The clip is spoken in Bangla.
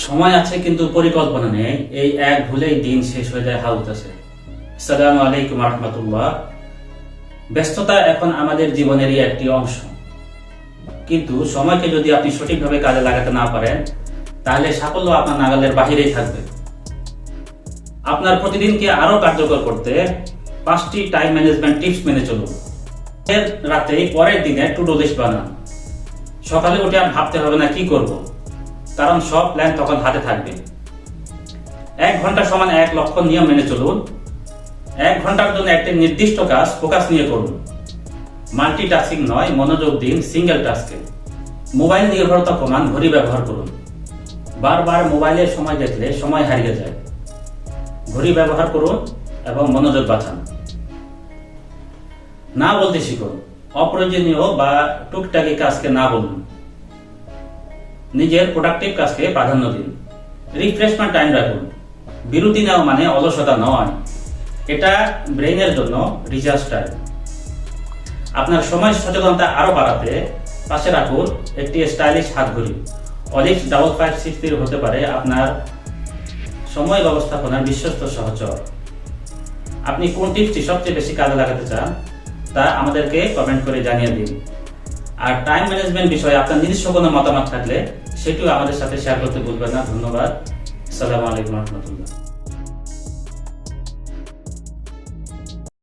সময় আছে কিন্তু পরিকল্পনা নেই, এই এক ভুলেই দিন শেষ হয়ে যায় হাউতাসে। আসসালামু আলাইকুম রহমতুল্লাহ। ব্যস্ততা এখন আমাদের জীবনেরই একটি অংশ, কিন্তু সময়কে যদি আপনি সঠিকভাবে কাজে লাগাতে না পারেন তাহলে সাফল্য আপনার নাগালের বাহিরেই থাকবে। আপনার প্রতিদিনকে আরো কার্যকর করতে 5টি টাইম ম্যানেজমেন্ট টিপস মেনে চলুন। এর রাতেই পরের দিনে টু ডু লিস্ট বানান। সকালে উঠে আর ভাবতে হবে না কি করব, কারণ সব প্ল্যান তখন হাতে থাকবে। 1 ঘন্টা সমান 1 লক্ষ্য নিয়ম মেনে চলুন। 1 ঘন্টার জন্য একটি নির্দিষ্ট কাজ ফোকাস নিয়ে করুন। মাল্টিটাস্কিং নয়, মনোযোগ দিন সিঙ্গেল টাস্কে। মোবাইল নির্ভরতা কমান, ঘড়ি ব্যবহার করুন। বারবার মোবাইলে সময় দেখলে সময় হারিয়ে যায়। ঘড়ি ব্যবহার করুন এবং মনোযোগ বাঁচান। না বলতে শিখুন। অপ্রয়োজনীয় বা টুকটাকি কাজকে না বলুন। নিজের প্রোডাক্টিভ কাজকে প্রাধান্য দিন। রিফ্রেশমেন্ট টাইম রাখুন। বিরতি নেওয়া মানে অলসতা নয়, এটা ব্রেইনের জন্য রিচার্জ টাইম। আপনার সময় সচেতনতা আরো বাড়াতে পাশে রাখুন একটি স্টাইলিশ হাতঘড়ি। অলিক্স 5563 হতে পারে আপনার সময় ব্যবস্থাপনার বিশ্বস্ত সহচর। আপনি কোন টিপসটি সবচেয়ে বেশি কাজে লাগাতে চান তা আমাদেরকে কমেন্ট করে জানিয়ে দিন। আর টাইম ম্যানেজমেন্ট বিষয়ে আপনার নিজস্ব কোনো মতামত থাকলে সেটিও আমাদের সাথে শেয়ার করতে ভুলবেন না। ধন্যবাদ। আসসালামু আলাইকুম রহমতুল্লাহ।